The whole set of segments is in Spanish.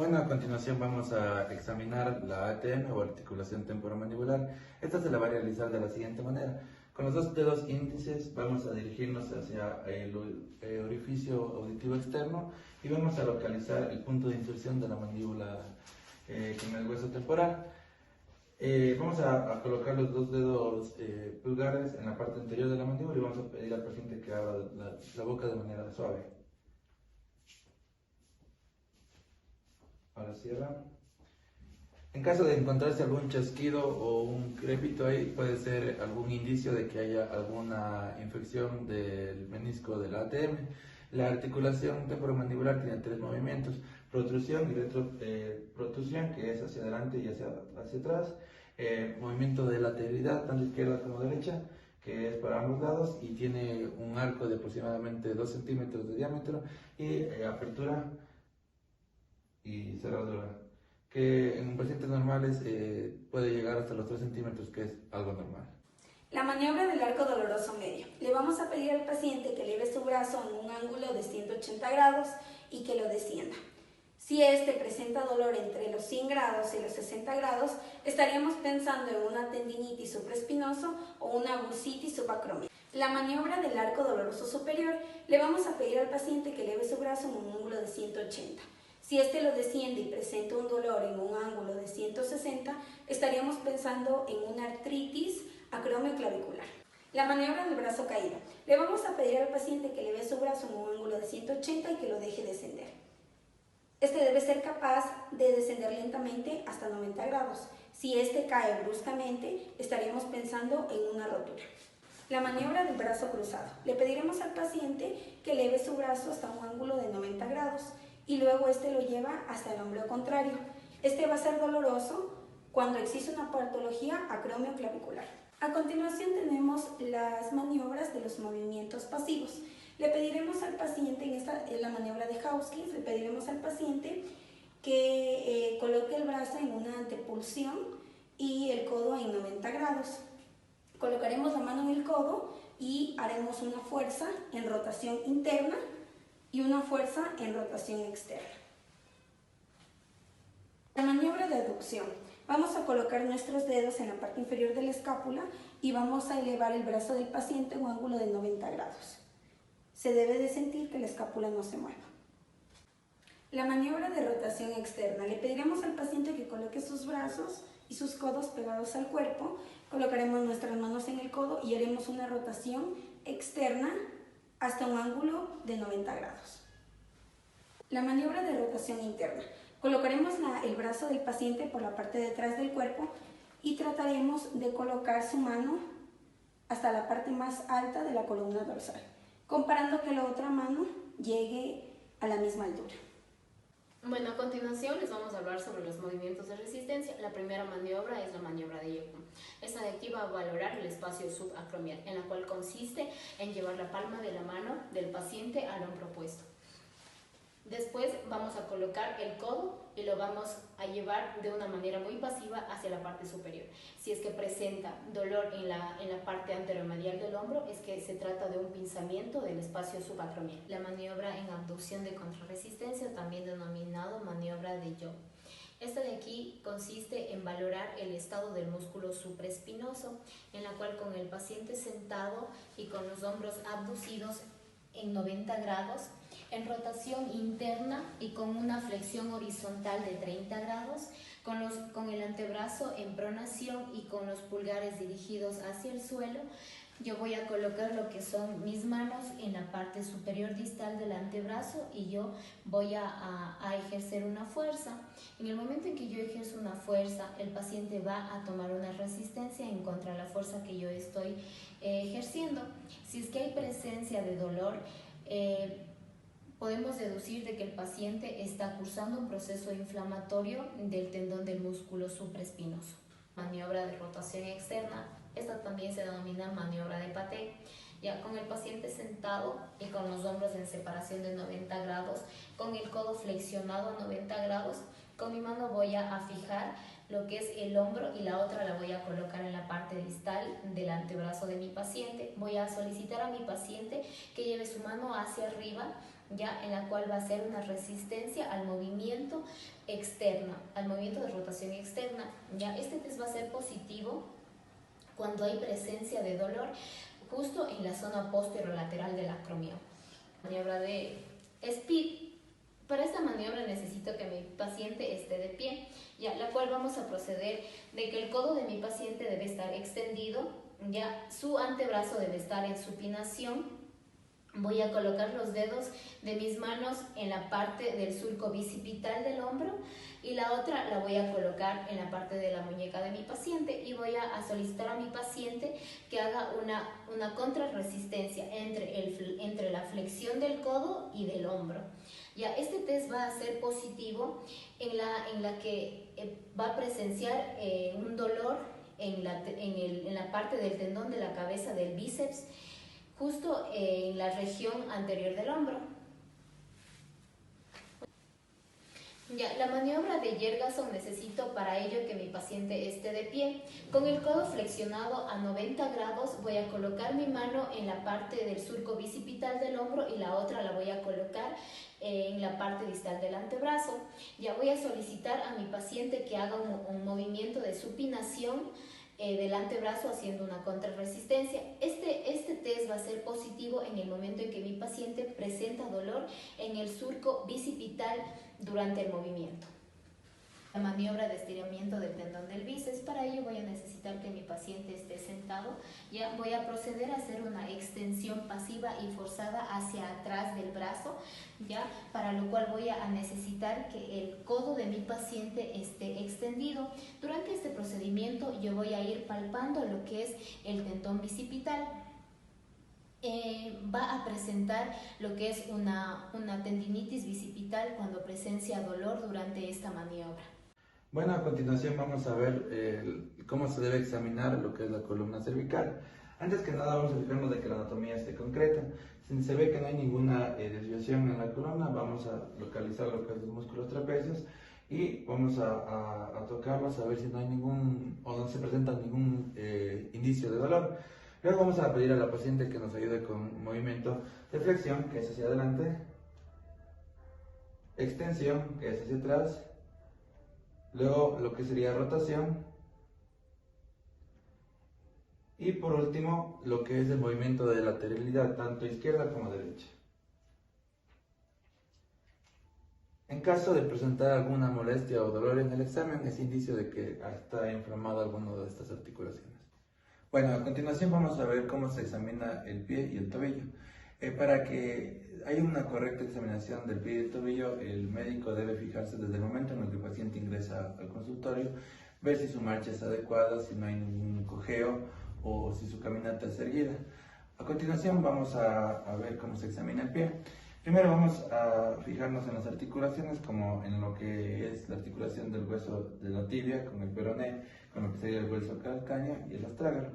Bueno, a continuación vamos a examinar la ATM o articulación temporomandibular. Esta se la va a realizar de la siguiente manera. Con los dos dedos índices vamos a dirigirnos hacia el orificio auditivo externo y vamos a localizar el punto de inserción de la mandíbula con el hueso temporal. Vamos a colocar los dos dedos pulgares en la parte anterior de la mandíbula y vamos a pedir al paciente que abra la boca de manera suave. Ahora cierra. En caso de encontrarse algún chasquido o un crepito ahí, puede ser algún indicio de que haya alguna infección del menisco del ATM. La articulación temporomandibular tiene tres movimientos: protrusión y retroprotrusión, que es hacia adelante y hacia atrás. Movimiento de lateralidad, tanto izquierda como derecha, que es para ambos lados y tiene un arco de aproximadamente 2 centímetros de diámetro, y apertura y cerradura, que en pacientes normales puede llegar hasta los 3 centímetros, que es algo normal. La maniobra del arco doloroso medio. Le vamos a pedir al paciente que eleve su brazo en un ángulo de 180 grados y que lo descienda. Si este presenta dolor entre los 100 grados y los 60 grados, estaríamos pensando en una tendinitis supraespinoso o una bursitis subacromial. La maniobra del arco doloroso superior. Le vamos a pedir al paciente que eleve su brazo en un ángulo de 180. Si este lo desciende y presenta un dolor en un ángulo de 160, estaríamos pensando en una artritis acromioclavicular. La maniobra del brazo caído. Le vamos a pedir al paciente que eleve su brazo en un ángulo de 180 y que lo deje descender. Este debe ser capaz de descender lentamente hasta 90 grados. Si este cae bruscamente, estaríamos pensando en una rotura. La maniobra del brazo cruzado. Le pediremos al paciente que eleve su brazo hasta un ángulo de 90 grados y luego este lo lleva hasta el hombro contrario. Este va a ser doloroso cuando existe una patología acromioclavicular. A continuación tenemos las maniobras de los movimientos pasivos. Le pediremos al paciente, en la maniobra de Hauskins, le pediremos al paciente que coloque el brazo en una antepulsión y el codo en 90 grados. Colocaremos la mano en el codo y haremos una fuerza en rotación interna y una fuerza en rotación externa. La maniobra de aducción. Vamos a colocar nuestros dedos en la parte inferior de la escápula y vamos a elevar el brazo del paciente en un ángulo de 90 grados. Se debe de sentir que la escápula no se mueva. La maniobra de rotación externa. Le pediremos al paciente que coloque sus brazos y sus codos pegados al cuerpo. Colocaremos nuestras manos en el codo y haremos una rotación externa hasta un ángulo de 90 grados. La maniobra de rotación interna. Colocaremos el brazo del paciente por la parte de atrás del cuerpo y trataremos de colocar su mano hasta la parte más alta de la columna dorsal, comparando que la otra mano llegue a la misma altura. Bueno, a continuación les vamos a hablar sobre los movimientos de resistencia. La primera maniobra es la maniobra de Yocum. Esta de aquí va a valorar el espacio subacromial, en la cual consiste en llevar la palma de la mano del paciente al hombro opuesto. Después vamos a colocar el codo y lo vamos a llevar de una manera muy pasiva hacia la parte superior. Si es que presenta dolor en la parte anteromedial del hombro, es que se trata de un pinzamiento del espacio subacromial. La maniobra en abducción de contrarresistencia, también denominado maniobra de Joe. Esta de aquí consiste en valorar el estado del músculo supraespinoso, en la cual con el paciente sentado y con los hombros abducidos en 90 grados, en rotación interna y con una flexión horizontal de 30 grados, con el antebrazo en pronación y con los pulgares dirigidos hacia el suelo, yo voy a colocar lo que son mis manos en la parte superior distal del antebrazo y yo voy a ejercer una fuerza. En el momento en que yo ejerzo una fuerza, el paciente va a tomar una resistencia en contra de la fuerza que yo estoy ejerciendo. Si es que hay presencia de dolor, podemos deducir de que el paciente está cursando un proceso inflamatorio del tendón del músculo supraespinoso. Maniobra de rotación externa. Esta también se denomina maniobra de Paté. Ya con el paciente sentado y con los hombros en separación de 90 grados, con el codo flexionado a 90 grados, con mi mano voy a fijar lo que es el hombro y la otra la voy a colocar en la parte distal del antebrazo de mi paciente. Voy a solicitar a mi paciente que lleve su mano hacia arriba ya en la cual va a ser una resistencia al movimiento externo, al movimiento de rotación externa. Ya este test va a ser positivo cuando hay presencia de dolor justo en la zona posterolateral del acromion. Maniobra de SPEED. Para esta maniobra necesito que mi paciente esté de pie, ya, la cual vamos a proceder de que el codo de mi paciente debe estar extendido, ya, su antebrazo debe estar en supinación. Voy a colocar los dedos de mis manos en la parte del surco bicipital del hombro y la otra la voy a colocar en la parte de la muñeca de mi paciente, y voy a solicitar a mi paciente que haga una contrarresistencia entre la flexión del codo y del hombro. Ya, este test va a ser positivo en la que va a presenciar un dolor en la parte del tendón de la cabeza del bíceps, justo en la región anterior del hombro. Ya, la maniobra de Yergason necesito para ello que mi paciente esté de pie. Con el codo flexionado a 90 grados voy a colocar mi mano en la parte del surco bicipital del hombro y la otra la voy a colocar en la parte distal del antebrazo. Ya voy a solicitar a mi paciente que haga un movimiento de supinación del antebrazo haciendo una contrarresistencia. Este test va a ser positivo en el momento en que mi paciente presenta dolor en el surco bicipital durante el movimiento. La maniobra de estiramiento del tendón del bíceps. Para ello voy a necesitar que mi paciente esté sentado. Ya voy a proceder a hacer una extensión pasiva y forzada hacia atrás del brazo, ya, para lo cual voy a necesitar que el codo de mi paciente esté extendido. Durante este procedimiento yo voy a ir palpando lo que es el tendón bicipital. Va a presentar lo que es una tendinitis bicipital cuando presencia dolor durante esta maniobra. Bueno, a continuación vamos a ver cómo se debe examinar lo que es la columna cervical. Antes que nada vamos a fijarnos de que la anatomía esté concreta. Si se ve que no hay ninguna desviación en la columna, vamos a localizar lo que es los músculos trapecios y vamos a tocarlos a ver si no hay ningún o no se presenta ningún indicio de dolor. Luego vamos a pedir a la paciente que nos ayude con un movimiento de flexión, que es hacia adelante, extensión, que es hacia atrás, luego lo que sería rotación, y por último lo que es el movimiento de lateralidad, tanto izquierda como derecha. En caso de presentar alguna molestia o dolor en el examen, es indicio de que está inflamada alguna de estas articulaciones. Bueno, a continuación vamos a ver cómo se examina el pie y el tobillo. Para que haya una correcta examinación del pie y el tobillo, el médico debe fijarse desde el momento en el que el paciente ingresa al consultorio, ver si su marcha es adecuada, si no hay ningún cojeo o si su caminata es erguida. A continuación vamos a ver cómo se examina el pie. Primero vamos a fijarnos en las articulaciones, como en lo que es la articulación del hueso de la tibia con el peroné, con lo que sería el hueso calcáneo y el astrágalo.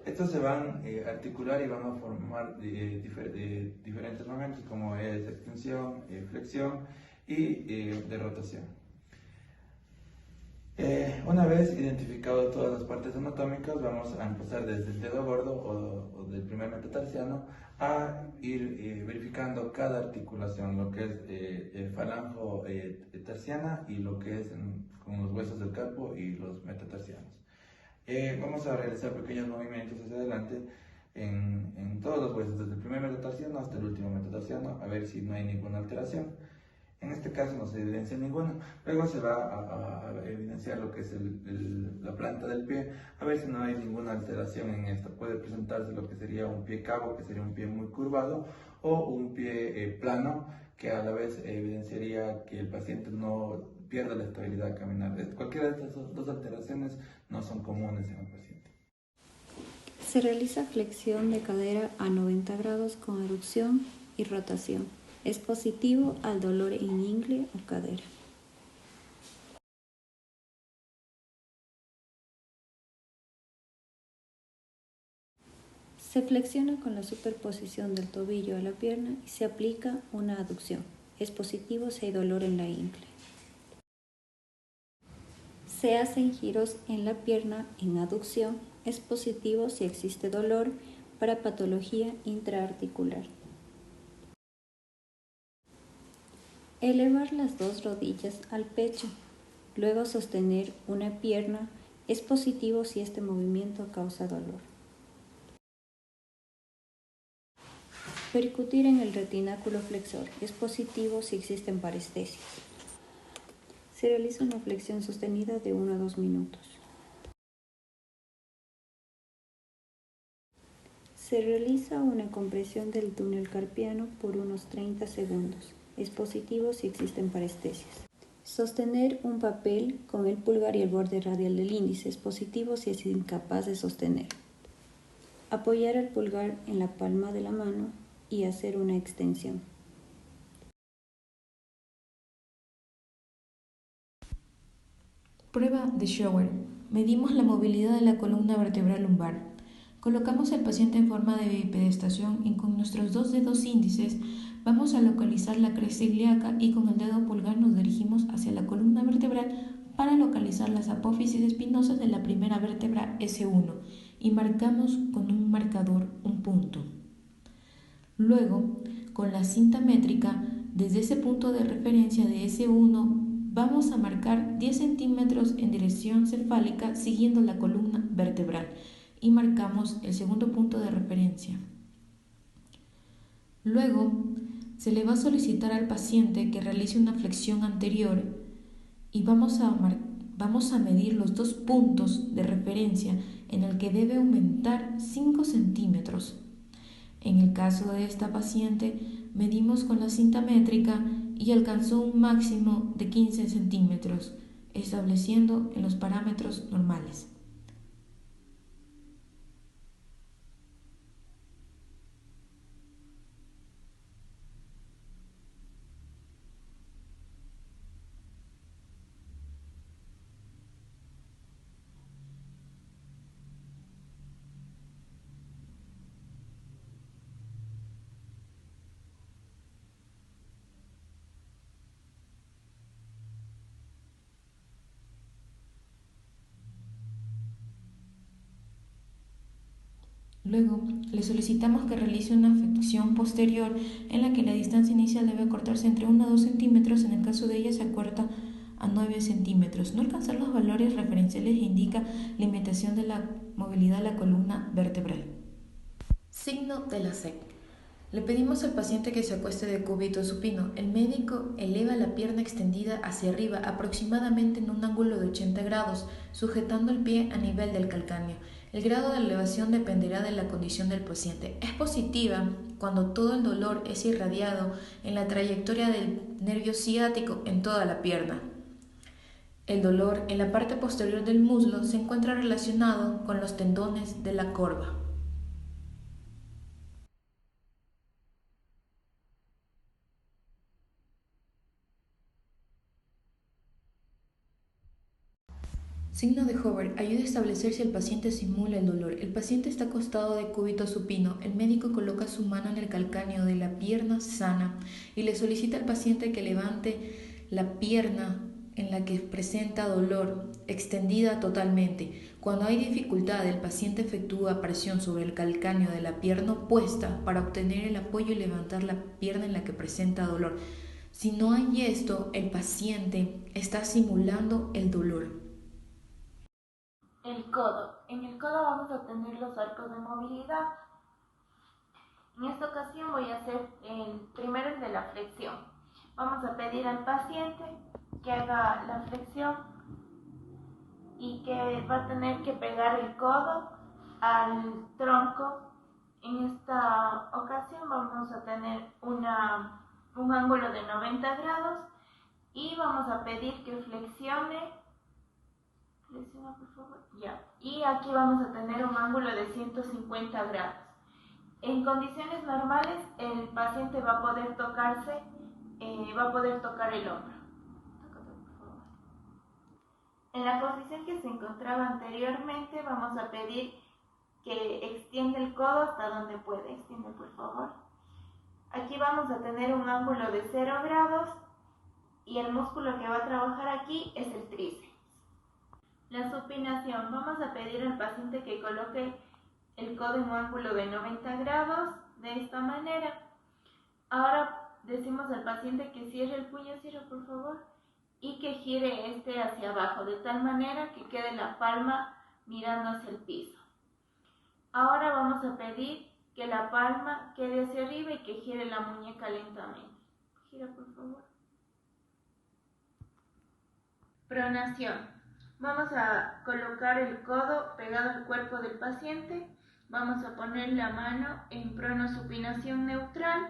Estos se van a articular y van a formar diferentes momentos, como es extensión, flexión y de rotación. Una vez identificado todas las partes anatómicas, vamos a empezar desde el dedo gordo o del primer metatarsiano a ir verificando cada articulación, lo que es falango terciana y lo que es con los huesos del carpo y los metatarsianos. Vamos a realizar pequeños movimientos hacia adelante en todos los huesos, desde el primer metatarsiano hasta el último metatarsiano, a ver si no hay ninguna alteración. En este caso no se evidencia ninguna. Luego se va a evidenciar lo que es la planta del pie, a ver si no hay ninguna alteración en esta. Puede presentarse lo que sería un pie cabo, que sería un pie muy curvado, o un pie plano, que a la vez evidenciaría que el paciente no pierda la estabilidad al caminar. Cualquiera de estas dos alteraciones no son comunes en el paciente. Se realiza flexión de cadera a 90 grados con aducción y rotación. Es positivo al dolor en ingle o cadera. Se flexiona con la superposición del tobillo a la pierna y se aplica una aducción. Es positivo si hay dolor en la ingle. Se hacen giros en la pierna en aducción. Es positivo si existe dolor para patología intraarticular. Elevar las dos rodillas al pecho, luego sostener una pierna. Es positivo si este movimiento causa dolor. Percutir en el retináculo flexor. Es positivo si existen parestesias. Se realiza una flexión sostenida de 1 a 2 minutos. Se realiza una compresión del túnel carpiano por unos 30 segundos. Es positivo si existen parestesias. Sostener un papel con el pulgar y el borde radial del índice es positivo si es incapaz de sostener. Apoyar el pulgar en la palma de la mano y hacer una extensión. Prueba de Shower. Medimos la movilidad de la columna vertebral lumbar. Colocamos al paciente en forma de bipedestación y con nuestros 2 dedos índices vamos a localizar la cresta ilíaca y con el dedo pulgar nos dirigimos hacia la columna vertebral para localizar las apófisis espinosas de la primera vértebra S1 y marcamos con un marcador un punto. Luego, con la cinta métrica, desde ese punto de referencia de S1 vamos a marcar 10 centímetros en dirección cefálica siguiendo la columna vertebral y marcamos el segundo punto de referencia. Luego, se le va a solicitar al paciente que realice una flexión anterior y vamos a medir los 2 puntos de referencia en el que debe aumentar 5 centímetros. En el caso de esta paciente, medimos con la cinta métrica y alcanzó un máximo de 15 centímetros, estableciendo en los parámetros normales. Luego, le solicitamos que realice una flexión posterior en la que la distancia inicial debe cortarse entre 1 a 2 centímetros, en el caso de ella se acorta a 9 centímetros. No alcanzar los valores referenciales indica limitación de la movilidad de la columna vertebral. Signo de la SEC. Le pedimos al paciente que se acueste de cúbito supino. El médico eleva la pierna extendida hacia arriba aproximadamente en un ángulo de 80 grados, sujetando el pie a nivel del calcáneo. El grado de elevación dependerá de la condición del paciente. Es positiva cuando todo el dolor es irradiado en la trayectoria del nervio ciático en toda la pierna. El dolor en la parte posterior del muslo se encuentra relacionado con los tendones de la corva. Signo de Hover. Ayuda a establecer si el paciente simula el dolor. El paciente está acostado de cúbito supino. El médico coloca su mano en el calcáneo de la pierna sana y le solicita al paciente que levante la pierna en la que presenta dolor, extendida totalmente. Cuando hay dificultad, el paciente efectúa presión sobre el calcáneo de la pierna opuesta para obtener el apoyo y levantar la pierna en la que presenta dolor. Si no hay esto, el paciente está simulando el dolor. El codo. En el codo vamos a tener los arcos de movilidad. En esta ocasión voy a hacer primero el de la flexión. Vamos a pedir al paciente que haga la flexión y que va a tener que pegar el codo al tronco. En esta ocasión vamos a tener un ángulo de 90 grados y vamos a pedir que flexione. Flexiona, por favor. Ya. Y aquí vamos a tener un ángulo de 150 grados. En condiciones normales, el paciente va a poder tocarse, va a poder tocar el hombro. Tócate, por favor. En la posición que se encontraba anteriormente, vamos a pedir que extienda el codo hasta donde puede. Extiende, por favor. Aquí vamos a tener un ángulo de 0 grados y el músculo que va a trabajar aquí es el tríceps. La supinación. Vamos a pedir al paciente que coloque el codo en un ángulo de 90 grados, de esta manera. Ahora decimos al paciente que cierre el puño, cierra por favor, y que gire este hacia abajo, de tal manera que quede la palma mirando hacia el piso. Ahora vamos a pedir que la palma quede hacia arriba y que gire la muñeca lentamente. Gira por favor. Pronación. Vamos a colocar el codo pegado al cuerpo del paciente. Vamos a poner la mano en pronosupinación neutral.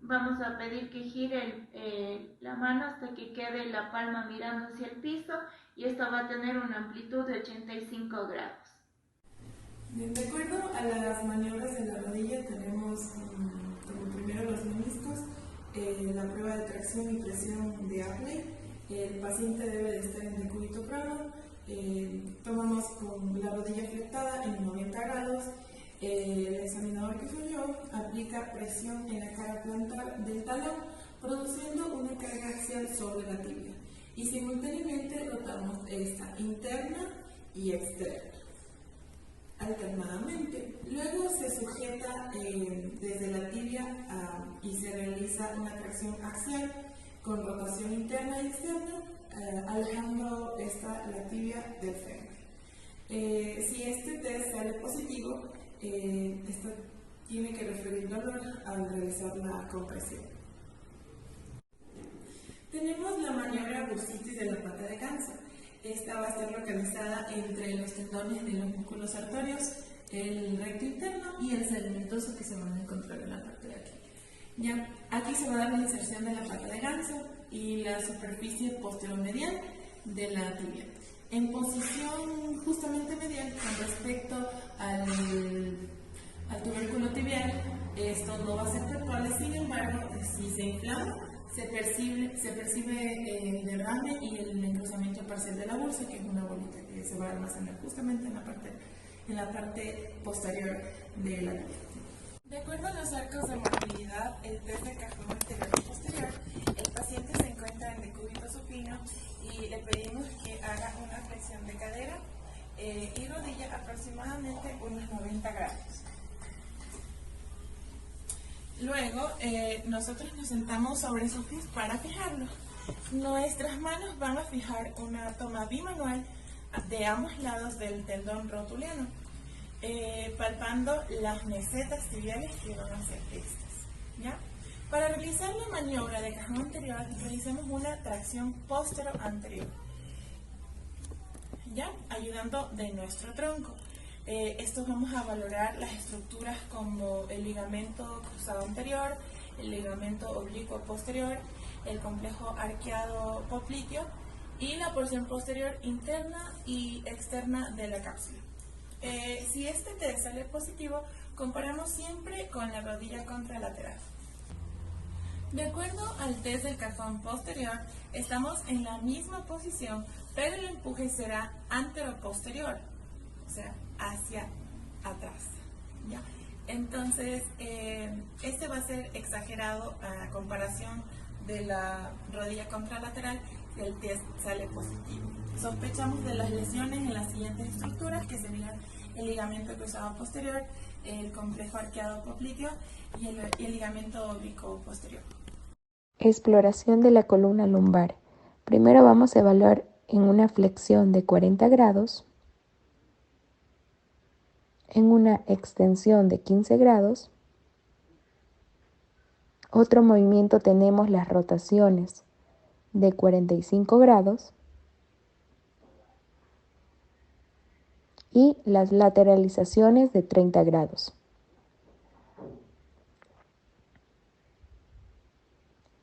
Vamos a pedir que gire la mano hasta que quede la palma mirando hacia el piso y esto va a tener una amplitud de 85 grados. Bien, de acuerdo a las maniobras de la rodilla tenemos como primero los meniscos, la prueba de tracción y presión de Apley. El paciente debe de estar en decúbito prono. Tomamos con la rodilla flectada en 90 grados. El examinador, que soy yo, aplica presión en la cara plantar del talón, produciendo una carga axial sobre la tibia. Y simultáneamente rotamos esta interna y externa, alternadamente. Luego se sujeta desde la tibia y se realiza una tracción axial con rotación interna y externa, alejando la tibia del fémur. Si este test sale positivo, esto tiene que referir dolor al realizar la compresión. Tenemos la maniobra bursitis de la pata de ganso. Esta va a estar localizada entre los tendones de los músculos arterios, el recto interno y el segmentoso que se van a encontrar en la parte de aquí. Ya, aquí se va a dar la inserción de la pata de ganso y la superficie posteromedial de la tibia. En posición justamente medial con respecto al tubérculo tibial, esto no va a ser palpable, sin embargo, si se inflama, se percibe el derrame y el encruzamiento parcial de la bursa, que es una bolita que se va a almacenar justamente en la parte posterior de la tibia. De acuerdo a los arcos de movilidad, el test de cajón anterior y posterior, el paciente se encuentra en decúbito supino y le pedimos que haga una flexión de cadera y rodilla aproximadamente unos 90 grados. Luego, nosotros nos sentamos sobre sus pies para fijarlos. Nuestras manos van a fijar una toma bimanual de ambos lados del tendón rotuliano, palpando las mesetas tibiales que van a ser estas, ¿ya? Para realizar la maniobra de cajón anterior, realizamos una tracción postero-anterior, ¿ya? Ayudando de nuestro tronco. Esto vamos a valorar las estructuras como el ligamento cruzado anterior, el ligamento oblicuo posterior, el complejo arqueado popliteo y la porción posterior interna y externa de la cápsula. Si este test sale positivo, comparamos siempre con la rodilla contralateral. De acuerdo al test del cajón posterior, estamos en la misma posición, pero el empuje será antero-posterior, o sea, hacia atrás, ¿ya? Entonces, este va a ser exagerado a comparación de la rodilla contralateral si el test sale positivo. Sospechamos de las lesiones en las siguientes estructuras, que serían el ligamento cruzado posterior, el complejo arqueado popliteo y el ligamento oblicuo posterior. Exploración de la columna lumbar. Primero vamos a evaluar en una flexión de 40 grados, en una extensión de 15 grados. Otro movimiento tenemos las rotaciones de 45 grados y las lateralizaciones de 30 grados.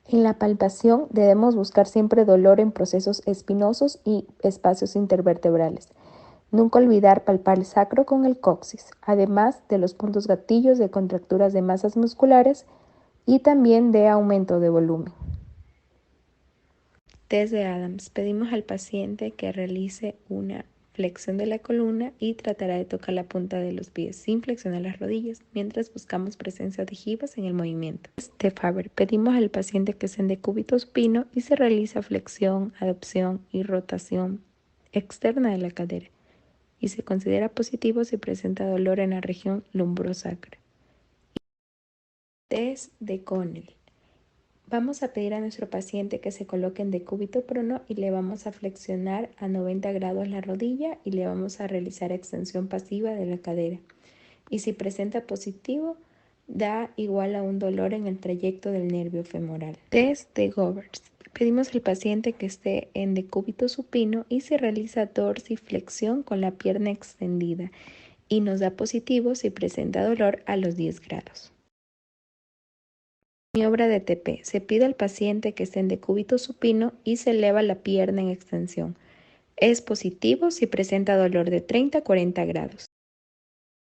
En la palpación debemos buscar siempre dolor en procesos espinosos y espacios intervertebrales. Nunca olvidar palpar el sacro con el coxis, además de los puntos gatillos de contracturas de masas musculares y también de aumento de volumen. Test de Adams. Pedimos al paciente que realice una flexión de la columna y tratará de tocar la punta de los pies sin flexionar las rodillas, mientras buscamos presencia de jibas en el movimiento. De Faber. Pedimos al paciente que esté en decúbito supino y se realiza flexión, adopción y rotación externa de la cadera, y se considera positivo si presenta dolor en la región lumbrosacra. Test de Connell. Vamos a pedir a nuestro paciente que se coloque en decúbito prono y le vamos a flexionar a 90 grados la rodilla y le vamos a realizar extensión pasiva de la cadera. Y si presenta positivo, da igual a un dolor en el trayecto del nervio femoral. Test de Govertz. Pedimos al paciente que esté en decúbito supino y se realiza dorsiflexión con la pierna extendida y nos da positivo si presenta dolor a los 10 grados. Maniobra de TP. Se pide al paciente que esté en decúbito supino y se eleva la pierna en extensión. Es positivo si presenta dolor de 30 a 40 grados.